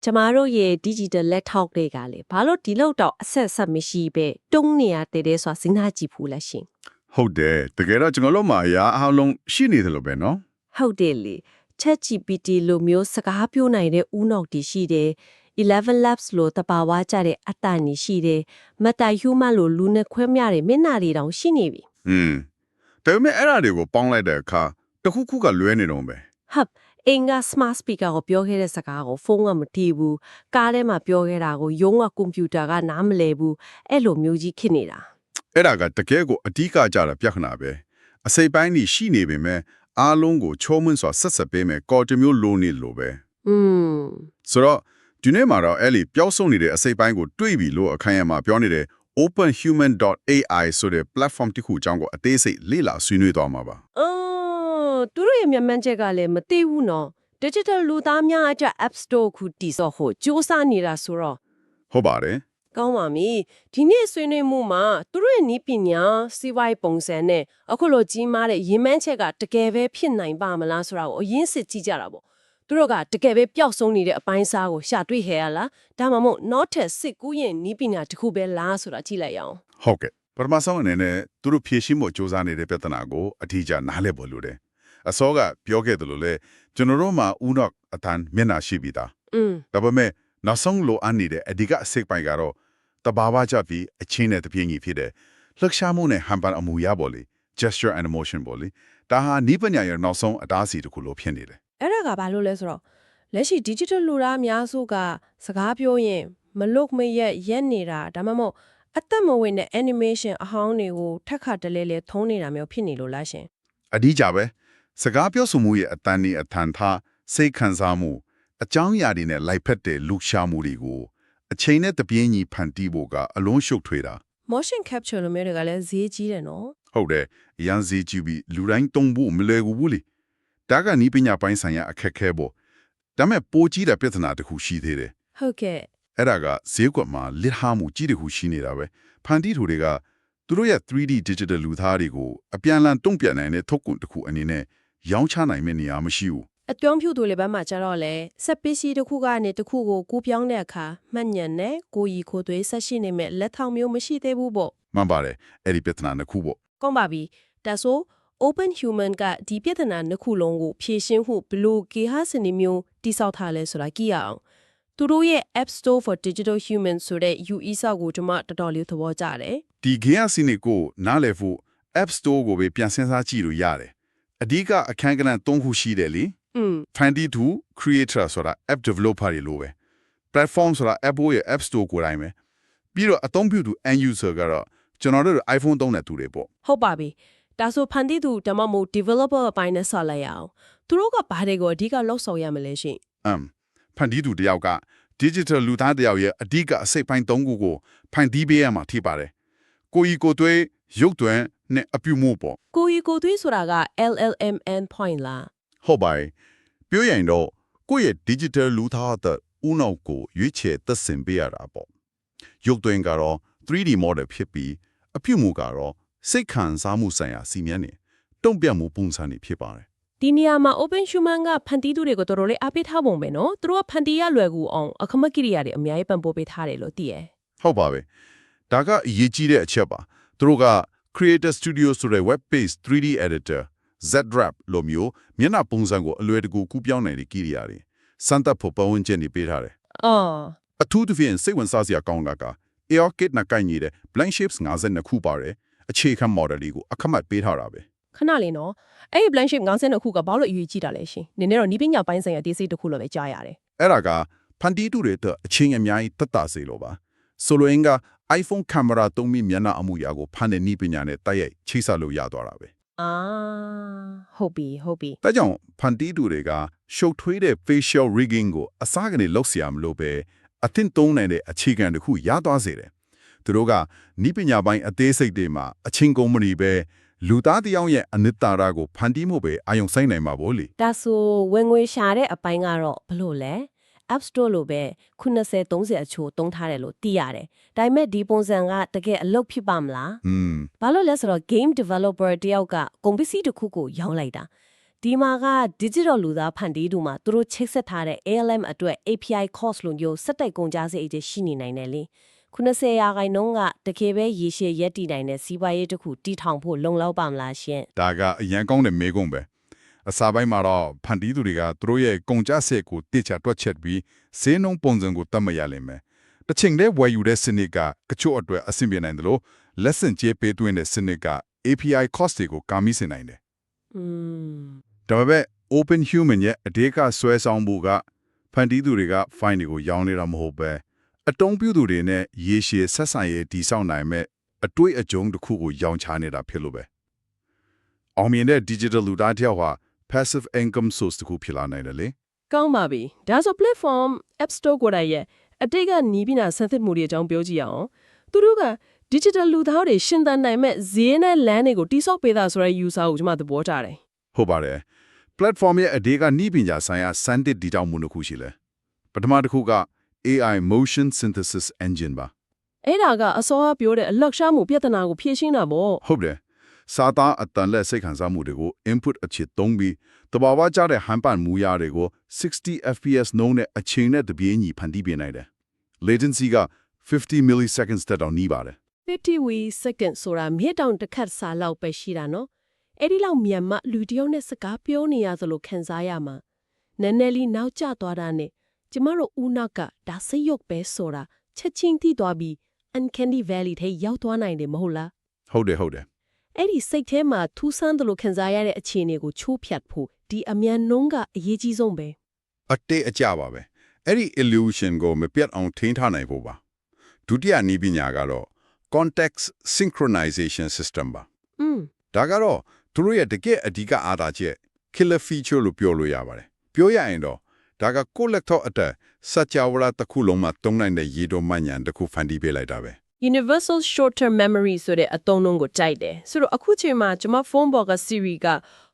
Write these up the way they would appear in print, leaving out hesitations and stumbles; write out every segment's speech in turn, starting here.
ကျမတို့ရဲ့ digital laptop တွေကလေဘာလို့ဒီလောက်တော့အဆက်ဆက်မရှိပဲတုံးနေရတဲ့ဆိုတာစဉ်းစားကြည့်ဘူးလားရှင် ဟုတ်တယ်တကယ်တော့ကျွန်တော်တို့မှာအရာအားလုံးရှိနေတယ်လို့ပဲနော် ဟုတ်တယ်လေ ChatGPT လိုမျိုးစကားပြောနိုင်တဲ့ဦးနောက်တီရှိတယ်11 labs လို့တပါဝါကြတဲ့အတန်ကြီးရှိတယ်မတ်တိုင် human လို့လူနဲ့ခွဲမြတဲ့မျက်နှာတွေတောင်ရှိနေပြီ ဒါပေမဲ့အဲ့ဒါတွေကိုပေါင်းလိုက်တဲ့အခါတစ်ခုခုကလွဲနေတော့ပဲ ဟုတ်အင်္ဂါ smart speaker ကိုပြောခဲ့တဲ့စကားကိုဖုန်းကမတီးဘူးကားထဲမှာပြောခဲ့တာကိုရုံးကကွန်ပျူတာကနားမလည်ဘူးအဲ့လိုမျိုးကြီးဖြစ်နေတာ အဲ့ဒါကတကယ်ကိုအဓိကကြတာပြဿနာပဲအစိပ်ပိုင်းကြီးရှိနေပေမဲ့အားလုံးကိုချုံးမွန်းစွာဆက်ဆက်ပေးမယ်ကော်တမျိုးလိုနေလို့ပဲ อืม ဆိုတော့ဒီနေ့မှာတော့အဲ့ဒီပျောက်ဆုံးနေတဲ့အစိပ်ပိုင်းကိုတွေးပြီးလို့အခန်းရမှာပြောနေတဲ့ openhuman.ai ဆိုတဲ့ platform တစ်ခုအကြောင်းကိုအသေးစိတ်လေ့လာဆွေးနွေးသွားမှာပါ သူတို့ရဲ့မြန်မာချက်ကလည်းမသိဘူးနော် digital လူသားများအကြ app store ခုတီဆော့ဖို့စူးစမ်းနေတာဆိုတော့ ဟုတ်ပါတယ် ကောင်းပါပြီဒီနေ့ဆွေးနွေးမှုမှာသူတို့ရဲ့နည်းပညာစီးပွားရေးပုံစံနဲ့အခုလိုကြီးမားတဲ့ရင်းမှန်းချက်ကတကယ်ပဲဖြစ်နိုင်ပါမလားဆိုတာကိုအရင်စစ်ကြည့်ကြတာပေါ့သူတို့ကတကယ်ပဲပျောက်ဆုံးနေတဲ့အပိုင်းစားကိုရှာတွေ့ခဲ့ရလားဒါမှမဟုတ်နောက်ထပ်စစ်ကူးရင်နည်းပညာတစ်ခုပဲလားဆိုတာကြည့်လိုက်ရအောင် ဟုတ်ကဲ့ပထမဆုံးအနေနဲ့သူတို့ဖြည့်ရှင်းဖို့စ조사နေတဲ့ပြဿနာကိုအထီးကျနားလည်ဖို့လိုတယ်အစောကပြောခဲ့တယ်လို့လေကျွန်တော်တို့မှာဥနောက်အတန်မျက်နှာရှိပြီးသား ဒါပေမဲ့နောက်ဆုံးလိုအပ်နေတဲ့အဓိကအစိတ်ပိုင်းကတော့တဘာဝကြပြီးအချင်းနဲ့တပြင်းကြီးဖြစ်တဲ့လှုပ်ရှားမှုနဲ့ဟန်ပန်အမူအရာပေါ်လေ gesture and emotion ပေါ်လေဒါဟာနိပညာရဲ့နောက်ဆုံးအတားအဆီးတစ်ခုလိုဖြစ်နေတယ် အဲ့ဒါကဘာလို့လဲဆိုတော့လက်ရှိ digital လူသားအများစုကစကားပြောရင်မလုတ်မရက်နေတာဒါမှမဟုတ်အသက်မဝင်တဲ့ animation အဟောင်းတွေကိုထက်ခါတလဲလဲထုံးနေတာမျိုးဖြစ်နေလို့လားရှင် အဓိကြပဲစကားပြောဆိုမှုရဲ့အတန်နဲ့အထန်ထားစိတ်ခံစားမှုအကြောင်းအရာတွေနဲ့လိုက်ဖက်တဲ့လှုပ်ရှားမှုတွေကိုအချိန်နဲ့တပြင်းကြီးဖန်တီးဖို့ကအလုံးရှုပ်ထွေးတာ motion capture လိုမျိုးတွေကလည်းဈေးကြီးတယ်နော် ဟုတ်တယ်အရန်စီကြည့်ပြီးလူတိုင်းတုံးဖို့မလွယ်ဘူးလေဒါကနိပညာပိုင်းဆိုင်ရာအခက်အခဲပေါ့ဒါမဲ့ပိုကြီးတဲ့ပြဿနာတစ်ခုရှိသေးတယ် ဟုတ်ကဲ့ အဲ့ဒါကဈေးကွက်မှာလစ်ဟာမှုကြီးတစ်ခုရှိနေတာပဲဖန်တီးသူတွေကသူတို့ရဲ့ 3D digital လူသားတွေကိုအပြန်အလှန်တုံ့ပြန်နိုင်တဲ့ထုတ်ကုန်တစ်ခုအနေနဲ့ရောင်းချနိုင်မယ့်နေရာမရှိဘူး အတွန်းဖြူသူလေးဘက်မှာကျတော့လေစက်ပစ္စည်းတစ်ခုကနေတစ်ခုကိုကူးပြောင်းတဲ့အခါမှတ်ဉာဏ်နဲ့ကိုယ်ရီကိုယ်သွေးဆက်ရှိနေမဲ့လက်ထောင်မျိုးမရှိသေးဘူးပေါ့ မှန်ပါတယ်အဲ့ဒီပြဿနာတစ်ခုပေါ့ ကောင်းပါပြီဒါဆို open human ကဒီပြဿနာနှစ်ခုလုံးကိုဖြေရှင်းမှုဘယ်လိုကေဟာစနစ်မျိုးတိစောက်ထားလဲဆိုတာကြည့်ရအောင်သူတို့ရဲ့ App Store for Digital Humans ဆိုတဲ့ UE ဆောက်ကိုကျွန်မတော်တော်လေးသဘောကျတယ် ဒီဂိမ်းအစီနေကိုနားလည်ဖို့ App Store ကိုပဲပြန်စဉ်းစားကြည့်လို့ရတယ်အဓိကအခန်းကဏ္ဍ၃ခုရှိတယ်လေ Fandy to Creator ဆိုတာ App Developer တွေလိုပဲ Platform ဆိုတာ App ရဲ့ App Store ကိုယ်တိုင်ပဲပြီးတော့အသုံးပြုသူ End User ကတော့ကျွန်တော်တို့ iPhone သုံးတဲ့သူတွေပေါ့ ဟုတ်ပါပြီဒါဆိုဖန်တီးသူဓမ္မမို့ developer အပိုင်းနဲ့ဆက်လိုက်ရအောင်သူတို့ကဘာတွေကိုအဓိကလောက်ဆောင်ရမလဲရှင် ဖန်တီးသူတယောက်က Digital လူသားတယောက်ရဲ့အဓိကအစိတ်ပိုင်း၃ခုကိုဖန်တီးပေးရမှာထိပါတယ်ကိုကြီးကိုသွေးရုပ်သွင်းနဲ့အပြုမှုပေါ့ ကိုရီကိုသွေးဆိုတာက LLM endpoint လား ဟုတ်ပါရဲ့ပြောရင်တော့ကိုယ့်ရဲ့ digital လူသားတဲ့ဥနောက်ကိုရွေးချယ်သက်ဆင်ပေးရတာပေါ့ရုပ်သွင်းကတော့ 3D model ဖြစ်ပြီးအပြုမှုကတော့စိတ်ခံစားမှုဆိုင်ရာစီမံနေတုံ့ပြန်မှုပုံစံတွေဖြစ်ပါတယ် ဒီနေရာမှာ open human ကဖန်တီးသူတွေကိုတော်တော်လေးအားပေးထားပုံပဲနော်သူတို့ကဖန်တီးရလွယ်ကူအောင်အခမက်ကိရိယာတွေအများကြီးပံ့ပိုးပေးထားတယ်လို့သိရယ် ဟုတ်ပါပဲဒါကအရေးကြီးတဲ့အချက်ပါသူတို့က Creator Studio ဆိုတဲ့ web page 3D editor ZDrap လိုမျိုးမျက်နှာပုံစံကိုအလွယ်တကူကူးပြောင်းနိုင်တဲ့ကိရိယာတွေစမ်းသပ်ဖို့ပတ်ဝန်းကျင်တွေပေးထားတယ် အော် အထူးသဖြင့်စိတ်ဝင်စားစရာကောင်းတာက AirKit နဲ့ကိုင်နေတဲ့ blank shapes 52ခုပါတယ်အခြေခံ model လေးကိုအခမဲ့ပေးထားတာပဲ ခဏလေးနော်အဲ့ဒီ blank shape 52ခုကဘာလို့အရေးကြီးတာလဲရှင်နင်တို့နီးပညာပိုင်းဆိုင်ရာဒေးစိတစ်ခုလို့ပဲကြားရတယ် အဲ့ဒါကဖန်တီးသူတွေအတွက်အချင်းအများကြီးသက်သာစေလိုပါဆိုလိုရင်းက iPhone camera သုံးပြီးမျက်နှာအမူအရာကိုဖန်တဲ့နည်းပညာနဲ့တိုက်ရိုက်ချိတ်ဆက်လို့ရသွားတာပဲ အာဟုတ်ပြီ ဒါကြောင့်ဖန်တီးသူတွေကရှုပ်ထွေးတဲ့ facial rigging ကိုအစားကနေလောက်เสียမလို့ပဲအသင့်သုံးနိုင်တဲ့အခြေခံတစ်ခုရသွားစေတယ်သူတို့ကနီးပညာပိုင်းအသေးစိတ်တွေမှာအချင်းကုမ္ပဏီပဲလူသားတယောက်ရဲ့အနိတ္တရာကိုဖန်တီးမှုပဲအာယုံဆိုင်နိုင်မှာပေါ့လေ ဒါဆိုဝင်ငွေရှာတဲ့အပိုင်းကတော့ဘလို့လဲ App Store လိုပဲ90-30အချို့တုံးထားတယ်လို့သိရတယ်ဒါပေမဲ့ဒီပုံစံကတကယ်အလုပ်ဖြစ်ပါမလားဘာလို့လဲဆိုတော့ game developer တယောက်ကကုန်ပစ္စည်းတစ်ခုကိုရောင်းလိုက်တာ ဒီမှာက digital လူသားဖန်တီးသူမှာသူတို့ချိတ်ဆက်ထားတဲ့ ALM အတွက် API cost လို့မျိုးစက်တိုက်ကုန်ကြစရိတ်တွေရှိနေနိုင်တယ်လေ90%ကတကယ်ပဲရေရှည်ရက်တည်နိုင်တဲ့စီးပွားရေးတစ်ခုတီထောင်ဖို့လုံလောက်ပါမလားရှင် ဒါကအရန်ကောင်းတဲ့မေးခွန်းပဲအစာပိုင်းမှာတော့ဖန်တီးသူတွေကသူတို့ရဲ့ကုန်ကြစက်ကိုတိကျတွက်ချက်ပြီးဈေးနှုန်းပုံစံကိုတတ်မှတ်ရလိမ့်မယ်တစ်ချိန်တည်းဝယ်ယူတဲ့စနစ်ကကချို့အတွက်အဆင်ပြေနိုင်တယ်လို့ lesson ကျေးပေးသွင်းတဲ့စနစ်က API cost တွေကိုကာမိစေနိုင်တယ်ဒါပေမဲ့ Open Human ရဲ့အဓိကဆွဲဆောင်မှုကဖန်တီးသူတွေက file တွေကိုရောင်းနေတာမဟုတ်ပဲအတုံးပြုသူတွေနဲ့ရေရှည်ဆက်ဆံရေးတည်ဆောက်နိုင်မဲ့အတွေ့အကြုံတစ်ခုကိုရောင်းချနေတာဖြစ်လို့ပဲအောင်မြင်တဲ့ digital လူသားတစ်ယောက်ဟာ passive income source တစ်ခုဖြစ်လာနိုင်တယ်လေ ကောင်းပါပြီဒါဆို platform app store ကိုယ်တိုင်ရဲ့အတိတ်ကနီးပညာဆန်းသစ်မှုတွေအကြောင်းပြောကြည့်အောင်သူတို့က digital လူသားတွေရှင်းသန်နိုင်မဲ့ဈေးနဲ့လမ်းတွေကိုတိစောက်ပေးတာဆိုတဲ့ user ကိုကျွန်မသဘောကျတယ် ဟုတ်ပါတယ် platform ရဲ့အဓိကနီးပညာဆိုင်ရာစမ်းသစ်တည်ထောင်မှုတစ်ခုရှိလဲပထမတစ်ခုက AI motion synthesis engine ပါ အဲ့ဒါကအစောကပြောတဲ့အလောက်ရှားမှုပြဿနာကိုဖြေရှင်းတာပေါ့ ဟုတ်တယ်စာသားအတန်လက်စိတ်ခံစားမှုတွေကို input အဖြစ်သုံးပြီးတဘာဝကျတဲ့ဟန်ပန်မူရတွေကို60 fps နှုန်းနဲ့အချိန်နဲ့တပြေးညီဖန်တီးပေးနိုင်တယ် latency က50 milliseconds တက်တော့နီးပါတယ်50 second ဆိုတာမြေတောင်တစ်ခတ်စာလောက်ပဲရှိတာနော်အဲ့ဒီလောက်မြန်မှလူတယောက်နဲ့စကားပြောနေရသလိုခံစားရမှာနည်းနည်းလေးနောက်ကျသွားတာနဲ့ကျမတို့ဦးနောက်ကဒါစိတ်ရုပ်ပဲဆိုတာချက်ချင်းသိသွားပြီး uncanny valley ထဲရောက်သွားနိုင်တယ်မဟုတ်လား ဟုတ်တယ်အဲ့ဒီစိတ်ထဲမှာထူးဆန်းသလိုခံစားရတဲ့အခြေအနေကိုချိုးဖြတ်ဖို့ဒီအမြန်နှုံးကအရေးကြီးဆုံးပဲ အတေးအကျပါပဲအဲ့ဒီ illusion ကိုမပြတ်အောင်ထိန်းထားနိုင်ဖို့ပါဒုတိယနည်းပညာကတော့ context synchronization system ပါဒါကတော့သူတို့ရဲ့တကယ့်အဓိကအားသာချက် killer feature လို့ပြောလို့ရပါတယ်ပြောရရင်တော့ဒါကကိုယ့်လက်ထောက်အတက်စัจ java တစ်ခုလုံးမှာတုံးနိုင်တဲ့ရေတော်မှန်ညာတစ်ခုဖန်တီးပေးလိုက်တာပဲ universal short term memory ဆိုတဲ့အသုံးအနှုန်းကိုကြိုက်တယ်ဆိုတော့အခုချိန်မှာကျွန်မဖုန်းပေါ်က Siri က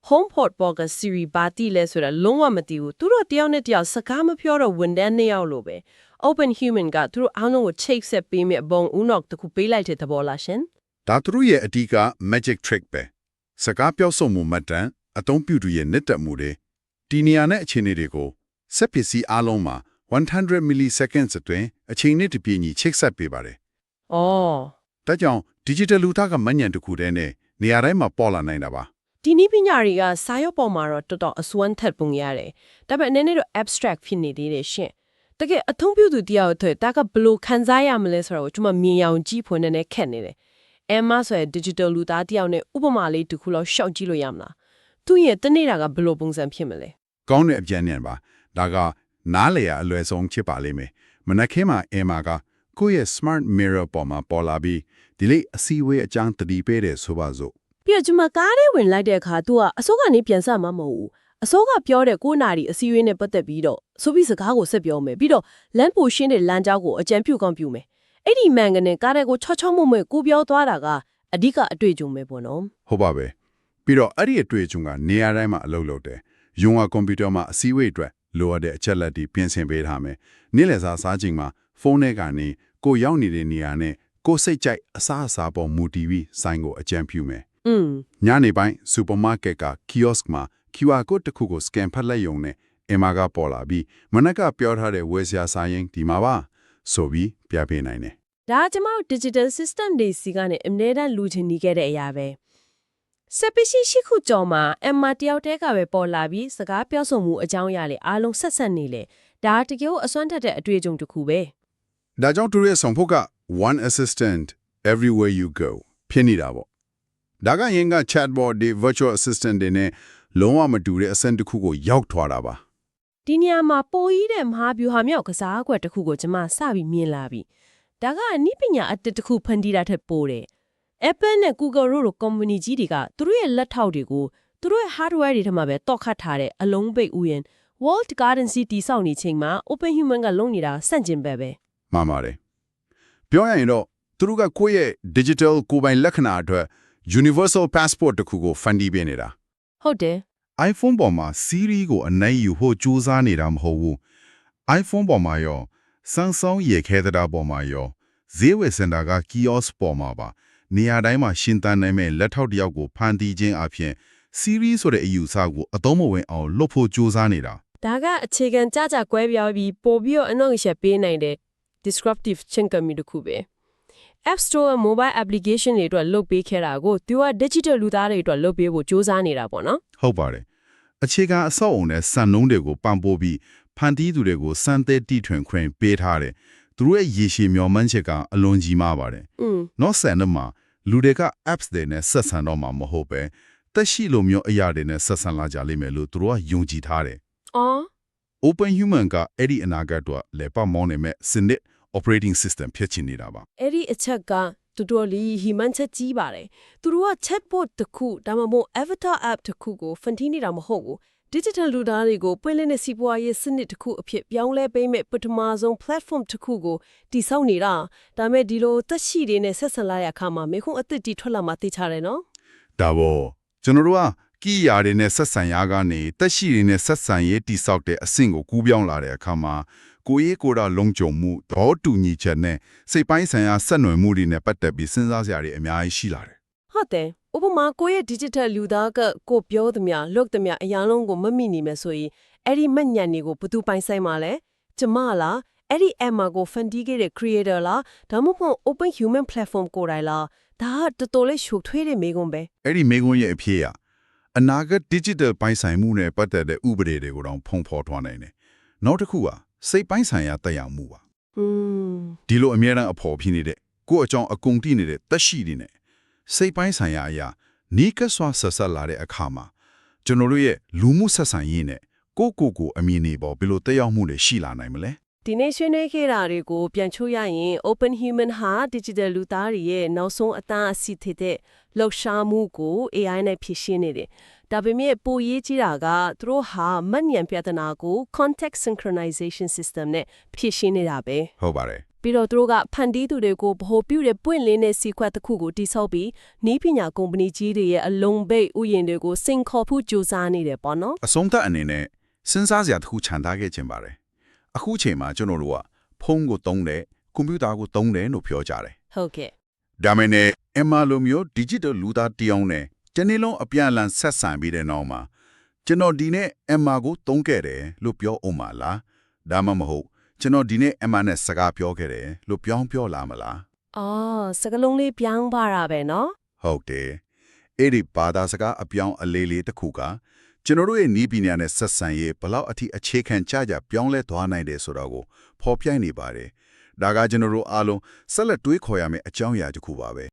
HomePod ပေါ်က Siri ဘာတိလဲဆိုတာလုံးဝမသိဘူးသူတို့တယောက်နဲ့တယောက်စကားမပြောတော့ဝန်တန်းနှစ်ယောက်လိုပဲ Open Human ကသူတို့အားလုံးကိုချိတ်ဆက်ပေးမယ့်ဘုံဦးနောက်တစ်ခုပေးလိုက်တဲ့သဘောလားရှင်ဒါသူတို့ရဲ့အဓိက magic trick ပဲစကားပြောဆိုမှုမှတ်တမ်းအသုံးပြုသူရဲ့နှစ်သက်မှုတွေဒီနေရာနဲ့အခြေအနေတွေကိုစက်ပစ္စည်းအားလုံးမှာ100 milliseconds အတွင်းအချိန်နဲ့တပြေးညီချိတ်ဆက်ပေးပါတယ်။အော်ဒါကြောင့် digital လူသားကမှတ်ဉာဏ်တစ်ခုတည်းနဲ့နေရာတိုင်းမှာပေါ်လာနိုင်တာပါဒီနည်းပညာတွေကစာရွက်ပေါ်မှာတော့တော်တော်အစွမ်းထက်ပုံရတယ်။ဒါပေမဲ့အနေနဲ့တော့ abstract ဖြစ်နေသေးတယ်ရှင်။တကယ်အသုံးပြုသူတယောက်အတွက်ဒါကဘယ်လိုခံစားရမလဲဆိုတော့ကျွန်မမြင်အောင်ကြည့်ဖွင့်နေခက်နေတယ်။ Emma ဆိုတဲ့ digital လူသားတယောက်နဲ့ဥပမာလေးတစ်ခုလောက်ရှောက်ကြည့်လို့ရမလား။သူရဲ့တနေ့တာကဘယ်လိုပုံစံဖြစ်မလဲ။ကောင်းတဲ့အပြန်ဉာဏ်ပါ။ဒါကနားလေရအလွယ်ဆုံးဖြစ်ပါလိမ့်မယ်။မနက်ခင်းမှာ Emma ကကိုယ့်ရဲ့ smart mirror ပေါ်မှာပေါ်လာပြီးဒီလေးအစည်းအဝေးအကြောင်းတတိပေးတယ်ဆိုပါစို့ပြီးတော့ကျွန်မကားထဲဝင်လိုက်တဲ့အခါ तू ကအစိုးကနေပြန်ဆက်မှာမဟုတ်ဘူးအစိုးကပြောတဲ့ကိုနာရီအစည်းအဝေးနဲ့ပတ်သက်ပြီးတော့ဆိုပြီးစကားကိုဆက်ပြောမယ်ပြီးတော့လမ်းပိုရှင်းတဲ့လမ်းကြောင်းကိုအကြံပြုကောင်းပြုမယ်အဲ့ဒီမှန်ကနေကားထဲကိုချောချောမွမွကိုပြောသွားတာကအဓိကအတွေ့အကြုံပဲပေါ့နော်ဟုတ်ပါပဲပြီးတော့အဲ့ဒီအတွေ့အကြုံကနေရာတိုင်းမှာအလုပ်လုပ်တယ်ရုံးကကွန်ပျူတာမှာအစည်းအဝေးအတွက်လိုအပ်တဲ့အချက်လက်တွေပြင်ဆင်ပေးထားမယ်နေ့လည်စာစားချိန်မှာဖုန်းထဲကနေကိုရောက်နေတဲ့နေရာနဲ့ကိုစိတ်ကြိုက်အစားအစာပေါ်မူတည်ပြီးဆိုင်ကိုအကြံပြုမယ်ညနေပိုင်းစူပါမားကတ်က kiosk မှာ QR code တစ်ခုကို scan ဖတ်လိုက်ရုံနဲ့ Emma ကပေါ်လာပြီးမနက်ကပြောထားတဲ့ဝယ်စရာစာရင်းဒီမှာပါဆိုပြီးပြပေးနိုင်တယ်ဒါကကျွန်တော် digital system တွေစီကနေအမြဲတမ်းလူချင်းနေခဲ့တဲ့အရာပဲစပစ်ရှိခုကြော်မှာ Emma တယောက်တည်းကပဲပေါ်လာပြီးစကားပြောဆိုမှုအကြောင်းအရာတွေအားလုံးဆက်နေလေဒါတကယ်အစွမ်းထက်တဲ့အတွေ့အကြုံတစ်ခုပဲဒါကြောင့်သူရဲ့ဆောင်ဖို့က one assistant everywhere you go ဖြစ်နေတာပေါ့ဒါကရင်က chatbot တွေ virtual assistant တွေနဲ့လုံးဝမတူတဲ့အဆင့်တစ်ခုကိုရောက်ထွားတာပါဒီနေရာမှာပိုကြီးတဲ့မဟာဗျူဟာမြောက်ကစားကွက်တစ်ခုကိုကျွန်မစပြီးမြင်လာပြီဒါကအနည်းပညာအတစ်တစ်ခုဖန်တီးတာထက်ပိုတယ် Apple နဲ့ Google တို့လို company ကြီးတွေကသူတို့ရဲ့လက်ထောက်တွေကိုသူတို့ရဲ့ hardware တွေထဲမှာပဲတောက်ခတ်ထားတဲ့အလုံးပိတ်ဥယျာဉ် Walled Garden City စောင့်နေချိန်မှာ Open Human ကလုံနေတာစန့်ကျင်ဘက်ပဲမှန်ပါတယ်ပြောရရင်တော့သူတို့ကကိုယ့်ရဲ့ digital ကိုယ်ပိုင်လက္ခဏာအတွက် universal passport တခုကိုဖန်တီးပေးနေတာဟုတ်တယ် iPhone ပေါ်မှာ Siri ကိုအနိုင်ယူဖို့ကြိုးစားနေတာမဟုတ်ဘူး iPhone ပေါ်မှာရော Samsung ရဲ့ခဲသတာပေါ်မှာရောဈေးဝယ်စင်တာက kiosk ပေါ်မှာပါနေရာတိုင်းမှာရှင်းတန်းနိုင်မဲ့လက်ထောက်တယောက်ကိုဖန်တီးခြင်းအပြင် series ဆိုတဲ့အယူအဆကိုအသုံးမဝင်အောင်လုပ်ဖို့ကြိုးစားနေတာ ဒါကအခြေခံကြကြကွဲပြားပြီးပို့ပြီးတော့အနောက်ရှက်ပေးနိုင်တဲ့ disruptive ချင်းကမီတစ်ခုပဲ App Store mobile application တွေအတွက်လုပ်ပေးခဲ့တာကိုသူက digital လူသားတွေအတွက်လုပ်ပေးဖို့စူးစမ်းနေတာပေါ့နော် ဟုတ်ပါတယ်အခြေခံအဆောက်အုံနဲ့စံနှုန်းတွေကိုပံ့ပိုးပြီးဖန်တီးသူတွေကိုစံသက်တီထွင်ခွင့်ပေးထားတယ်သူတို့ရဲ့ရေရှည်မျှော်မှန်းချက်ကအလွန်ကြီးမားပါတယ်နောက်ဆန်တော့မှာလူတွေက apps တွေနဲ့ဆက်ဆံတော့မှာမဟုတ်ပဲတက်ရှိလိုမျိုးအရာတွေနဲ့ဆက်ဆံလာကြလိမ့်မယ်လို့သူတို့ကယုံကြည်ထားတယ် အော် Open Human ကအဲ့ဒီအနာဂတ်တော့လေပတ်မောင်းနေမဲ့စနစ် operating system ဖြစ်ချင်နေတာပါ အဲ့ဒီအချက်ကတော်တော်လေးဟီမန်ချက်ကြီးပါတယ်သူတို့က chatbot တစ်ခုဒါမှမဟုတ် avatar app တစ်ခုကိုဖန်တီးနေတာမဟုတ်ဘူး digital လူသားတွေကိုပွင့်လင်းတဲ့စီးပွားရေးစနစ်တစ်ခုအဖြစ်ပြောင်းလဲပေးမဲ့ပထမဆုံး platform တစ်ခုကိုတည်ဆောက်နေတာဒါမဲ့ဒီလိုသက်ရှိတွေနဲ့ဆက်ဆံလာရခါမှာမေခွန်းအသစ်တီထွက်လာမှသိချတယ်နော် ဒါပေါ့ကျွန်တော်တို့ကကီးယာတွေနဲ့ဆက်ဆံရာကနေတက်ရှိတွေနဲ့ဆက်ဆံရေးတိဆောက်တဲ့အဆင့်ကိုကူးပြောင်းလာတဲ့အခါမှာကိုရေးကိုယ်တာလုံခြုံမှုဒေါတူညီချက်နဲ့စိတ်ပိုင်းဆိုင်ရာဆက်နွယ်မှုတွေနဲ့ပတ်သက်ပြီးစဉ်းစားစရာတွေအများကြီးရှိလာတယ် ဟုတ်တယ်ဥပမာကိုယ့်ရဲ့ digital လူသားကကိုပြောသမျှလုပ်သမျှအရာလုံးကိုမမိနေမယ်ဆိုရင်အဲ့ဒီမညံ့တွေကိုဘယ်သူပိုင်ဆိုင်မှာလဲကျမလားအဲ့ဒီ Emma ကို ဖန်တီးခဲ့တဲ့ creator လားဒါမှမဟုတ် open human platform ကိုယ်တိုင်လားဒါကတော်တော်လေးရှုပ်ထွေးတဲ့မိကုံးပဲ အဲ့ဒီမိကုန်းရဲ့အဖြစ်အနာဂတ် digital ပိုင်းဆိုင်မှုနဲ့ပတ်သက်တဲ့ဥပဒေတွေကိုတော့ဖုံဖော်ထွန်းနိုင်တယ်နောက်တစ်ခုကစိတ်ပိုင်းဆိုင်ရာတက်ရောက်မှုပါဒီလိုအမြဲတမ်းအဖော်ဖြစ်နေတဲ့ကိုယ့်အကြောင်းအကုန်တည်နေတဲ့တက်ရှိတွေနဲ့စိတ်ပိုင်းဆိုင်ရာအရာနီးကပ်စွာဆက်ဆက်လာတဲ့အခါမှာကျွန်တော်တို့ရဲ့လူမှုဆက်ဆံရေးနဲ့ကိုအမြင်တွေပေါ်ဘယ်လိုတက်ရောက်မှုတွေရှိလာနိုင်မလဲ ဒီနေ့ဆွေးနွေးခဲ့တာတွေကိုပြန်ချိုးရရင် open human ဟာ digital လူသားတွေရဲ့နောက်ဆုံးအသားအစီတဲ့လှုပ်ရှားမှုကို AI နဲ့ဖြည့်ရှင်းနေတယ်။ဒါပေမဲ့ပိုရေးကြီးတာကသူတို့ဟာမဉ္ဇဉ်ပြဿနာကို context synchronization system နဲ့ဖြည့်ရှင်းနေတာပဲ ဟုတ်ပါတယ် ပြီးတော့သူတို့ကဖန်တီးသူတွေကိုဗဟိုပြုတဲ့ပွင့်လင်းတဲ့စီခွက်တစ်ခုကိုတိစောက်ပြီးနီးပညာကုမ္ပဏီကြီးတွေရဲ့အလုံးပိတ်ဥယျာဉ်တွေကိုစင်ခေါ်ဖို့ကြိုးစားနေတယ်ပေါ့နော် အဆုံးသတ်အနေနဲ့စဉ်းစားစရာတစ်ခုခြံထားခဲ့ခြင်းပါတယ်အခုချိန်မှာကျွန်တော်တို့ကဖုန်းကိုသုံးတယ်ကွန်ပျူတာကိုသုံးတယ်လို့ပြောကြတယ် ဟုတ်ကဲ့ ဒါမဲ့နဲ့အမလိုမျိုး digital လူသားတယောက်နဲ့တနေ့လုံးအပြန်အလှန်ဆက်ဆံပြီးတဲ့နောက်မှာကျွန်တော်ဒီနေ့အမကိုသုံးခဲ့တယ်လို့ပြောအောင်မလားဒါမှမဟုတ်ကျွန်တော်ဒီနေ့အမနဲ့စကားပြောခဲ့တယ်လို့ပြောလာမလား အော်စကလုံးလေးပြောင်းပါတာပဲနော် ဟုတ်တယ်အဲ့ဒီဘာသာစကားအပြောင်းအလေးလေးတစ်ခုကကျွန်တော်တို့ရဲ့နီးပညာနဲ့ဆက်ဆံရေးဘလောက်အထိအခြေခံကြပြောင်းလဲသွားနိုင်တယ်ဆိုတော့ကိုဖော်ပြနေပါတယ်ဒါကကျွန်တော်တို့အားလုံးဆက်လက်တွေးခေါ်ရမယ့်အကြောင်းအရာတစ်ခုပါပဲ